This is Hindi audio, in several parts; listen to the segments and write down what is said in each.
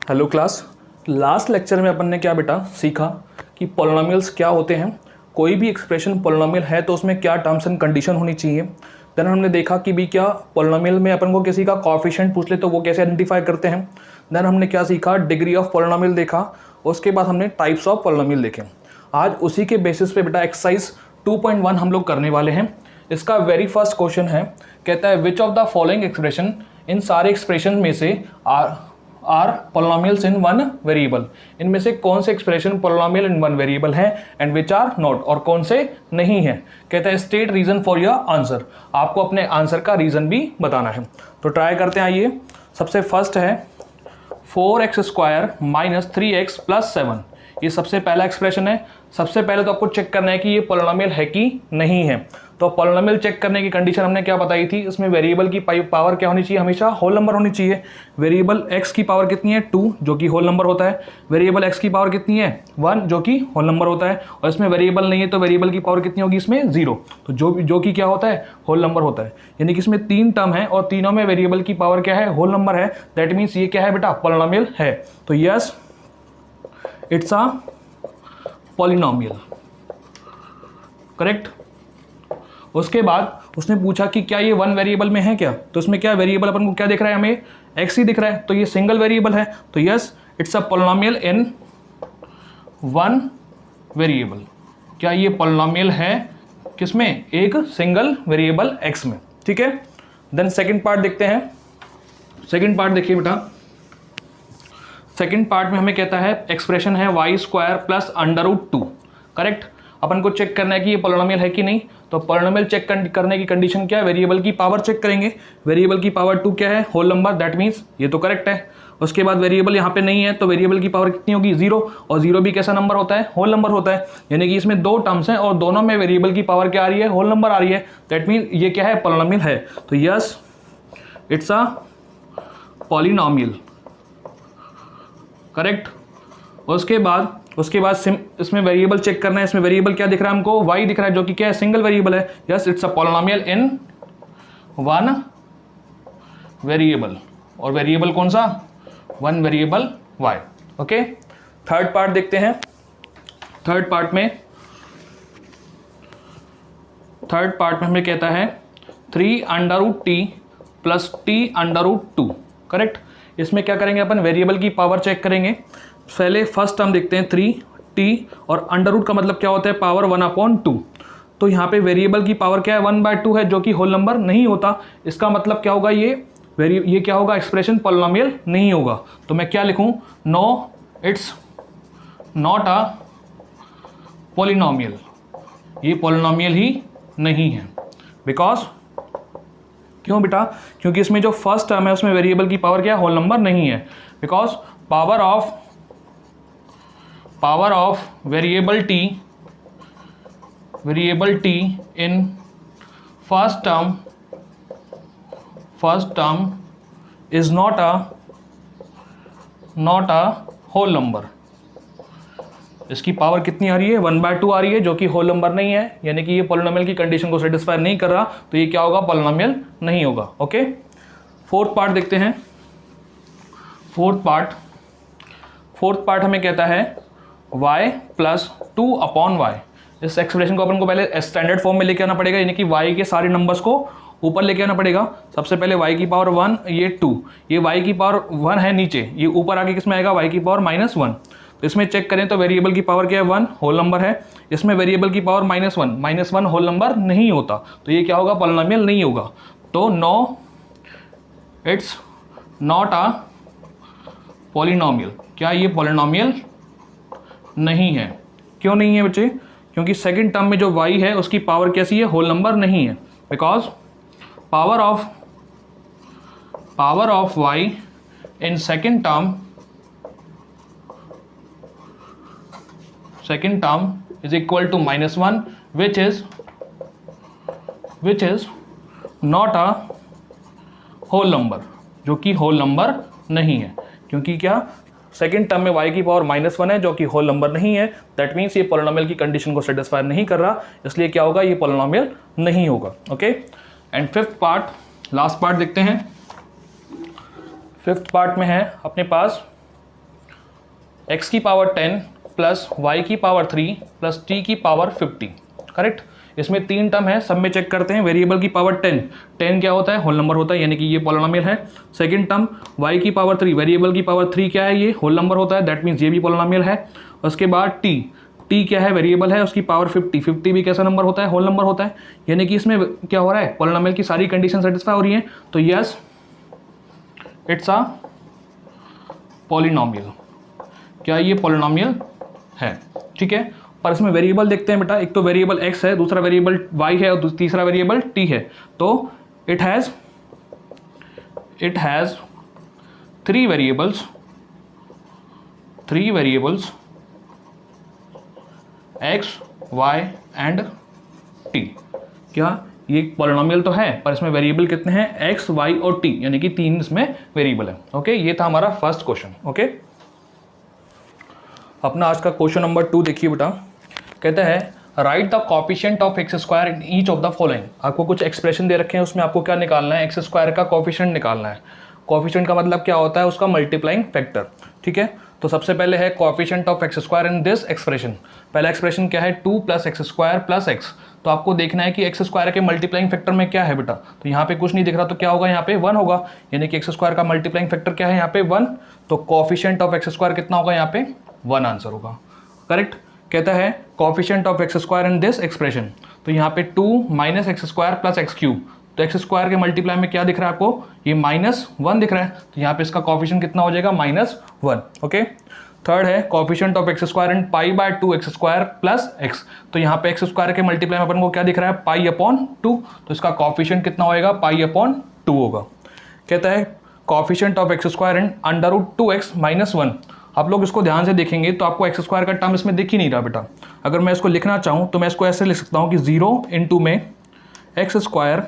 Hello class. लास्ट लेक्चर में अपन ने क्या बेटा सीखा कि पॉलिनोमियल्स क्या होते हैं, कोई भी एक्सप्रेशन पॉलिनोमियल है तो उसमें क्या टर्म्स एंड कंडीशन होनी चाहिए। देन हमने देखा कि भी क्या पॉलिनोमियल में अपन को किसी का कोएफिशिएंट पूछ ले तो वो कैसे आइडेंटिफाई करते हैं। देन हमने क्या सीखा, डिग्री ऑफ पॉलिनोमियल देखा। उसके बाद हमने टाइप्स ऑफ पॉलिनोमियल देखे। आज उसी के बेसिस पे बेटा एक्सरसाइज 2.1 हम लोग करने वाले हैं। इसका वेरी फर्स्ट क्वेश्चन है, कहता है which of the following expression, इन सारे एक्सप्रेशन में से are polynomials in one variable, इनमें से कौन से expression polynomial in one variable है एंड विच आर नॉट, और कौन से नहीं है। कहता है state reason for your answer, आपको अपने आंसर का रीजन भी बताना है। तो ट्राई करते हैं। आइए, सबसे फर्स्ट है 4x² - 3x + 7। ये सबसे पहला एक्सप्रेशन है। सबसे पहले तो आपको चेक करना है कि ये पॉलिनोमियल है कि नहीं है। तो पॉलिनोमियल चेक करने की कंडीशन हमने क्या बताई थी, इसमें वेरिएबल की पावर क्या होनी चाहिए, हमेशा होल नंबर होनी चाहिए। वेरिएबल x की पावर कितनी है 2, जो कि होल नंबर होता है। वेरिएबल x की पावर कितनी है 1, जो कि होल नंबर होता है। और इसमें वेरिएबल नहीं है तो वेरिएबल की पावर कितनी होगी इसमें 0, तो जो कि क्या होता है होल नंबर होता है। यानी कि इसमें 3 टर्म है और तीनों में वेरिएबल की पावर क्या है होल नंबर है। दैट मीन्स ये क्या है बेटा पॉलिनोमियल है। तो yes, it's a polynomial, correct. उसके बाद उसने पूछा कि क्या ये वन वेरिएबल में है क्या, तो इसमें क्या वेरिएबल अपन को क्या दिख रहा है, हमें x ही दिख रहा है, तो ये सिंगल वेरिएबल है। तो yes, it's a polynomial in one variable. क्या ये पॉलिनोमियल है किसमें, एक सिंगल वेरिएबल x में, ठीक है। देन सेकंड पार्ट देखते हैं। सेकंड पार्ट देखिए बेटा, सेकंड पार्ट में हमें कहता है एक्सप्रेशन है y² + √2, करेक्ट। अपन को चेक करना है कि ये पॉलिनोमियल है कि नहीं। तो पॉलिनोमियल चेक करने की कंडीशन क्या है, वेरिएबल की पावर चेक करेंगे। वेरिएबल की पावर 2 क्या है होल नंबर, दैट मीन्स ये तो करेक्ट है। उसके बाद वेरिएबल यहाँ पे नहीं है तो वेरिएबल की पावर कितनी होगी 0, और 0 भी कैसा नंबर होता है होल नंबर होता है। यानी कि इसमें 2 टर्म्स हैं और दोनों में वेरिएबल की पावर क्या आ रही है होल नंबर आ रही है। दैट मीन्स ये क्या है पॉलिनोमियल है। तो yes, it's a polynomial, correct. उसके बाद इसमें वेरिएबल चेक करना है। इसमें वेरिएबल क्या दिख रहा है हमको, y दिख रहा है, जो कि क्या है सिंगल वेरिएबल है। Yes, it's a polynomial in one variable, और वेरिएबल कौन सा, one variable y, okay. Third part देखते हैं। थर्ड पार्ट में हमें कहता है 3√t + t√2, करेक्ट। इसमें क्या करेंगे अपन, वेरिएबल की पावर चेक करेंगे। पहले फर्स्ट टर्म देखते हैं 3t, और अंडर रूट का मतलब क्या होता है पावर 1/2। तो यहाँ पे वेरिएबल की पावर क्या है 1/2 है, जो कि होल नंबर नहीं होता। इसका मतलब क्या होगा, ये क्या होगा, एक्सप्रेशन पॉलिनोमियल नहीं होगा। तो मैं क्या लिखूँ, no it's not a polynomial, ये पॉलिनोमियल ही नहीं है। बिकॉज क्यों बेटा, क्योंकि इसमें जो फर्स्ट टर्म है उसमें वेरिएबल की पावर क्या है होल नंबर नहीं है। Because power of variable t in first term is not a whole number. इसकी पावर कितनी आ रही है 1/2 आ रही है, जो कि होल नंबर नहीं है। यानी कि ये पॉलिनोमियल की कंडीशन को सेटिस्फाई नहीं कर रहा, तो ये क्या होगा पॉलिनोमियल नहीं होगा, ओके। फोर्थ पार्ट देखते हैं। फोर्थ पार्ट हमें कहता है y + 2/y। इस एक्सप्रेशन को अपन को पहले स्टैंडर्ड फॉर्म में लेके आना पड़ेगा, यानी कि y के सारे नंबर्स को ऊपर लेके आना पड़ेगा। सबसे पहले y की पावर 1, ये 2, ये y की पावर 1 है नीचे, ये ऊपर आके किस में आएगा y की पावर -1। तो इसमें चेक करें तो वेरिएबल की पावर क्या है 1, होल नंबर है। इसमें वेरिएबल की पावर -1 होल नंबर नहीं होता, तो ये क्या होगा पॉलिनोमियल नहीं होगा। तो no it's not a polynomial, क्या ये पॉलिनोमियल नहीं है। क्यों नहीं है बच्चे, क्योंकि सेकंड टर्म में जो y है उसकी पावर कैसी है होल नंबर नहीं है। Because power of y in second term is equal to -1, which is not a whole number, जो कि होल नंबर नहीं है। क्योंकि क्या सेकंड टर्म में y की पावर -1 है, जो कि होल नंबर नहीं है। दैट मीन्स ये पॉलिनोमियल की कंडीशन को सेटिस्फाई नहीं कर रहा, इसलिए क्या होगा ये पॉलिनोमियल नहीं होगा, okay. And fifth part, last part देखते हैं। फिफ्थ पार्ट में है अपने पास x की पावर 10 प्लस y की पावर 3 प्लस t की पावर 50, करेक्ट। इसमें 3 टर्म है, सब में चेक करते हैं। वेरिएबल की पावर 10 क्या होता है, होल नंबर होता है, यानी कि ये पॉलिनोमियल है। सेकंड टर्म y की पावर 3, वेरिएबल की पावर 3 क्या है, ये होल नंबर होता है, दैट मीन्स ये भी पॉलिनोमियल है। उसके बाद t क्या है, वेरिएबल है, उसकी पावर 50 भी कैसा नंबर होता है, होल नंबर होता है। यानी कि इसमें क्या हो रहा है, पॉलिनोमियल की सारी कंडीशन सेटिस्फाई हो रही है, तो यस इट्स अ पॉलिनोमियल। क्या ये पॉलिनोमियल है, ठीक है। पर इसमें वेरिएबल देखते हैं बेटा, एक तो वेरिएबल x है, दूसरा वेरिएबल y है और तीसरा वेरिएबल t है। तो it has 3 variables x, y and t। क्या ये पॉलिनोमियल तो है, पर इसमें वेरिएबल कितने हैं, x, y और t, यानी कि 3 इसमें वेरिएबल है। ओके, ये था हमारा फर्स्ट क्वेश्चन। ओके, अपना आज का क्वेश्चन नंबर 2 देखिए बेटा, कहता है right the coefficient of x square in each of the following. आपको कुछ एक्सप्रेशन दे रखे हैं, उसमें आपको क्या निकालना है, एक्स स्क्वायर का कोफिशिएंट निकालना है। कोफिशिएंट का मतलब क्या होता है, उसका मल्टीप्लाइंग फैक्टर, ठीक है। तो सबसे पहले है coefficient of x square in this expression. पहला एक्सप्रेशन क्या है, 2 plus x square plus x. तो आपको देखना है कि एक्स स्क्वायर के मल्टीप्लाइंग फैक्टर में क्या है बेटा, तो यहाँ पे कुछ नहीं दिख रहा, तो क्या होगा, यहाँ पे 1 होगा, यानी कि एक्स स्क्वायर का मल्टीप्लाइंग फैक्टर क्या है, यहाँ पे 1। तो कोफिशिएंट ऑफ एक्स स्क्वायर कितना होगा, यहाँ पे 1 आंसर होगा, करेक्ट। कहता है coefficient of x square in this expression, तो यहाँ पे 2 minus x square plus x cube. तो एक्स स्क्वायर के मल्टीप्लाई में क्या दिख रहा है आपको, ये -1 दिख रहा है, तो यहाँ पे इसका कोफिशिएंट कितना हो जाएगा, -1। ओके, थर्ड है coefficient of x square in π/2 x square plus x. तो यहाँ पे एक्स स्क्वायर के मल्टीप्लाई में अपन को क्या दिख रहा है, π/2, तो इसका कोफिशिएंट कितना होएगा, π/2 होगा। कहता है coefficient of x square in √2x - 1। आप लोग इसको ध्यान से देखेंगे तो आपको एक्स स्क्वायर का टर्म इसमें दिख ही नहीं रहा बेटा। अगर मैं इसको लिखना चाहूँ तो मैं इसको ऐसे लिख सकता हूँ कि 0 × में एक्स स्क्वायर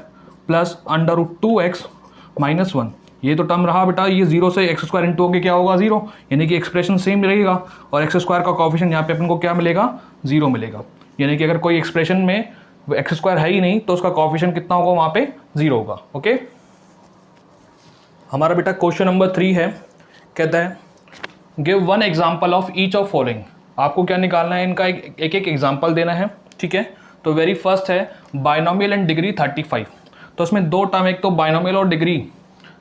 प्लस √2x - 1। ये तो टर्म रहा बेटा, ये 0 से एक्स स्क्वायर इंटू होकर क्या होगा, 0, यानी कि एक्सप्रेशन सेम रहेगा। और एक्स स्क्वायर का कोफिशिएंट यहाँ पे अपन को क्या मिलेगा, 0 मिलेगा। यानी कि अगर कोई एक्सप्रेशन में एक्स स्क्वायर है ही नहीं तो उसका कोफिशिएंट कितना होगा, वहाँ पे 0 होगा। ओके, हमारा बेटा क्वेश्चन नंबर 3 है, कहता है give 1 example of each of following. आपको क्या निकालना है, इनका एक एग्जाम्पल देना है, ठीक है। तो वेरी फर्स्ट है बाइनोमियल एंड डिग्री 35। तो इसमें 2 टर्म, एक तो बाइनोमियल और डिग्री,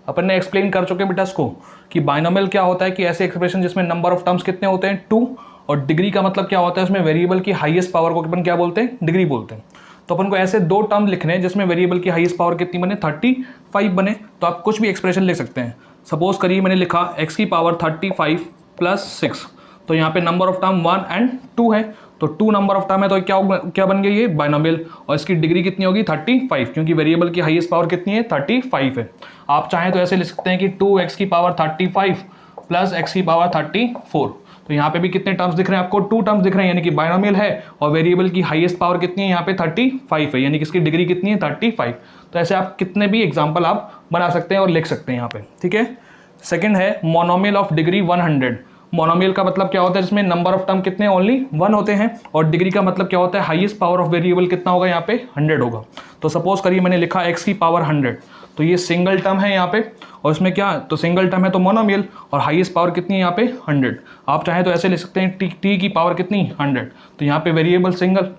अपन ने एक्सप्लेन कर चुके बेटा इसको कि बाइनोमियल क्या होता है कि ऐसे एक्सप्रेशन जिसमें नंबर ऑफ टर्म्स कितने होते हैं, 2, और डिग्री का मतलब क्या होता है, उसमें वेरिएबल की हाईएस्ट पावर को अपन क्या बोलते हैं, डिग्री बोलते हैं। तो अपन को ऐसे 2 टर्म लिखने हैं जिसमें वेरिएबल की हाईएस्ट पावर कितनी बने, 35 बने। तो आप कुछ भी एक्सप्रेशन लिख सकते हैं। सपोज करिए मैंने लिखा x की पावर 35 प्लस 6, तो यहाँ पे नंबर ऑफ टर्म 1 एंड 2 है, तो 2 नंबर ऑफ टर्म है, तो क्या बन गया ये बाइनोमियल। और इसकी डिग्री कितनी होगी, 35, क्योंकि वेरिएबल की हाईएस्ट पावर कितनी है, 35 है। आप चाहें तो ऐसे लिख सकते हैं कि 2x की पावर 35 प्लस x की पावर 34। तो यहाँ पे भी कितने टर्म्स दिख रहे हैं आपको, 2 टर्म्स दिख रहे हैं, यानी कि बाइनोमियल है और वेरिएबल की हाईएस्ट पावर कितनी है, यहाँ पे 35 है, यानी कि इसकी डिग्री कितनी है, 35। तो ऐसे आप कितने भी एग्जाम्पल आप बना सकते हैं और लिख सकते हैं यहाँ पे, ठीक है। सेकेंड है मोनोमियल ऑफ डिग्री 100। मोनोमियल का मतलब क्या होता है, जिसमें नंबर ऑफ टर्म कितने, ओनली 1 होते हैं, और डिग्री का मतलब क्या होता है, हाईएस्ट पावर ऑफ वेरिएबल कितना होगा, यहाँ पे 100 होगा। तो सपोज करिए मैंने लिखा x की पावर 100, तो ये सिंगल टर्म है यहाँ पे, और इसमें क्या, तो सिंगल टर्म है तो मोनोमियल, और हाईएस्ट पावर कितनी है यहाँ पे 100। आप चाहें तो ऐसे लिख सकते हैं t की पावर कितनी, 100। तो यहाँ पे वेरिएबल सिंगल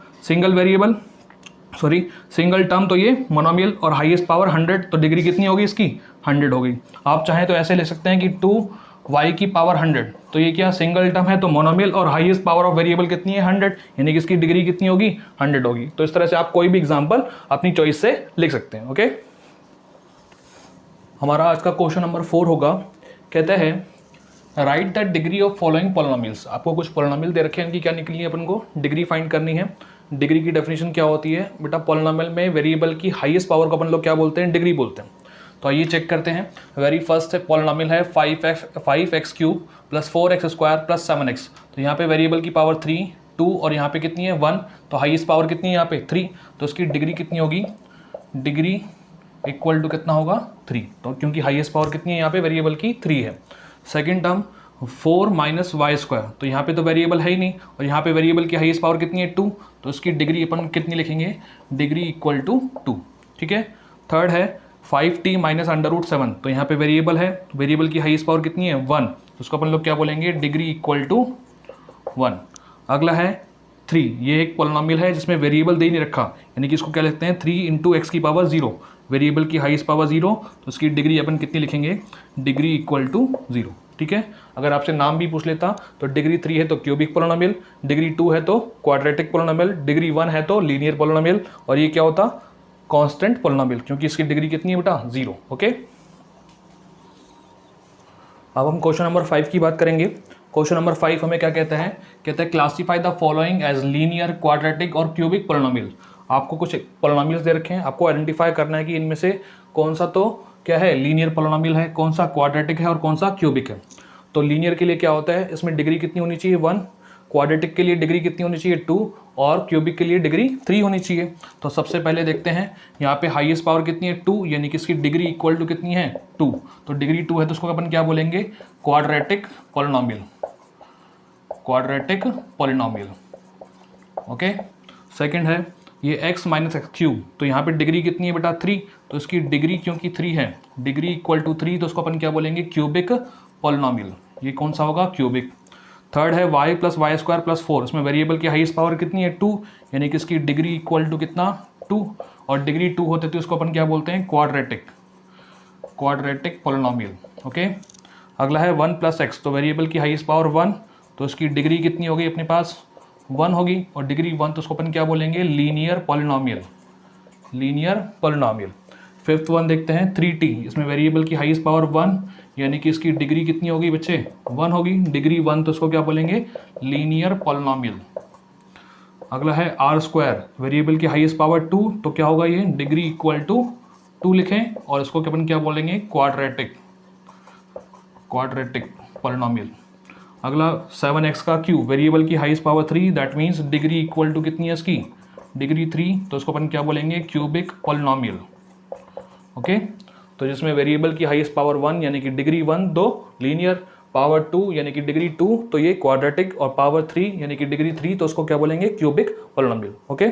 टर्म, तो ये मोनोमियल और हाईएस्ट पावर 100, तो डिग्री कितनी होगी इसकी, 100 होगी। आप चाहें तो ऐसे लिख सकते हैं कि 2y की पावर 100, तो ये क्या सिंगल टर्म है तो मोनोमियल, और हाईएस्ट पावर ऑफ वेरिएबल कितनी है, 100, यानी कि इसकी डिग्री कितनी होगी, 100 होगी। तो इस तरह से आप कोई भी एग्जांपल अपनी चॉइस से लिख सकते हैं। ओके, हमारा आज का क्वेश्चन नंबर 4 होगा, कहता है right the degree of following polynomials. आपको कुछ पॉलिनोमियल दे रखे हैं, इनकी क्या निकलनी है, अपन को डिग्री फाइंड करनी है। डिग्री की डेफिनेशन क्या होती है बेटा, पॉलिनोमियल में वेरिएबल की हाईएस्ट पावर को अपन लोग क्या बोलते हैं, डिग्री बोलते हैं। तो आइए चेक करते हैं। वेरी फर्स्ट है पॉलिनोमियल है 5x³ plus 4x square plus 7x। तो यहाँ पे वेरिएबल की पावर 3, 2 और यहाँ पे कितनी है 1, तो हाईएस्ट पावर कितनी है यहाँ पे 3, तो इसकी डिग्री कितनी होगी, डिग्री इक्वल टू कितना होगा 3, तो क्योंकि हाईएस्ट पावर कितनी है यहाँ पे वेरिएबल की 3 है। Second term 4 minus y square, तो यहाँ पे तो वेरिएबल है ही नहीं, और यहाँ पे वेरिएबल की हाईएस्ट पावर कितनी है 2, तो इसकी डिग्री अपन कितनी लिखेंगे, डिग्री इक्वल टू 2, ठीक है। थर्ड है 5t माइनस √7, तो यहाँ पे वेरिएबल है, वेरिएबल की हाईएस्ट पावर कितनी है 1, तो उसको अपन लोग क्या बोलेंगे, डिग्री इक्वल टू 1। अगला है 3, ये एक पॉलिनॉमियल है जिसमें वेरिएबल दे नहीं रखा, यानी कि इसको क्या लिखते हैं 3 इंटू एक्स की पावर 0, वेरिएबल की हाईएस्ट पावर 0, तो उसकी डिग्री अपन कितनी लिखेंगे, डिग्री इक्वल टू 0। ठीक है, अगर आपसे नाम भी पूछ लेता तो डिग्री 3 है तो क्यूबिक पॉलिनॉमियल, डिग्री 2 है तो क्वाड्रेटिक पॉलिनॉमियल, डिग्री 1 है तो लीनियर पॉलिनॉमियल, और ये क्या होता, कांस्टेंट पॉलिनॉमियल, क्योंकि इसकी डिग्री कितनी है बेटा, 0। ओके, अब हम क्वेश्चन नंबर 5 की बात करेंगे। क्वेश्चन नंबर 5 हमें क्या कहता है, कहता है classify the following as linear, quadratic और क्यूबिक पॉलिनॉमियल। आपको कुछ पॉलिनॉमियल्स दे रखे हैं, आपको आइडेंटिफाई करना है कि इनमें से कौन सा तो क्या है, लीनियर पॉलिनॉमियल है, कौन सा क्वाड्रेटिक है और कौन सा क्यूबिक है। तो लीनियर के लिए क्या होता है, इसमें डिग्री कितनी होनी चाहिए, 1, क्वाड्रेटिक के लिए डिग्री कितनी होनी चाहिए, 2, और क्यूबिक के लिए डिग्री 3 होनी चाहिए। तो सबसे पहले देखते हैं यहाँ पे हाईएस्ट पावर कितनी है, 2, यानी कि इसकी डिग्री इक्वल टू कितनी है, 2। तो डिग्री 2 है तो उसको अपन क्या बोलेंगे, quadratic polynomial, quadratic polynomial. Okay, second है ये x माइनस एक्स क्यूब, तो यहाँ पे डिग्री कितनी है बेटा, 3, तो इसकी डिग्री क्योंकि 3 है, डिग्री इक्वल टू 3, तो उसको अपन क्या बोलेंगे, क्यूबिक पॉलिनॉमियल। ये कौन सा होगा, क्यूबिक। थर्ड है y plus y square plus 4, इसमें वेरिएबल की हाईएस्ट पावर कितनी है, 2, यानी कि इसकी डिग्री इक्वल टू कितना, 2, और डिग्री 2 होते तो इसको अपन क्या बोलते हैं, क्वाड्रेटिक, क्वाड्रेटिक पॉलिनॉमियल। ओके, अगला है 1 प्लस एक्स, तो वेरिएबल की हाईएस्ट पावर 1, तो इसकी डिग्री कितनी होगी अपने पास, 1 होगी, और डिग्री 1 तो उसको अपन क्या बोलेंगे, linear polynomial, linear polynomial. Fifth one देखते हैं 3t, इसमें वेरिएबल की हाईएस्ट पावर 1, यानी कि इसकी डिग्री कितनी होगी बच्चे, 1 होगी, डिग्री 1 तो उसको क्या बोलेंगे, लीनियर पॉलिनॉमियल। अगला है आर स्क्वायर, वेरिएबल की हाईएस्ट पावर 2, तो क्या होगा ये, डिग्री इक्वल टू 2 लिखें, और इसको अपन क्या बोलेंगे, क्वाड्रेटिक, क्वाड्रेटिक पॉलिनॉमियल। अगला 7x का क्यूब, वेरिएबल की highest power 3, that means degree equal to कितनी है इसकी, डिग्री 3, तो इसको अपन क्या बोलेंगे, क्यूबिक पॉलिनॉमियल। ओके, तो जिसमें वेरिएबल की हाईएस्ट पावर 1 यानी कि डिग्री 1 दो, लीनियर पावर 2 यानी कि डिग्री 2, तो ये क्वाड्रेटिक, और पावर 3 यानी कि डिग्री 3, तो उसको क्या बोलेंगे, क्यूबिक पॉलिनॉमियल। ओके।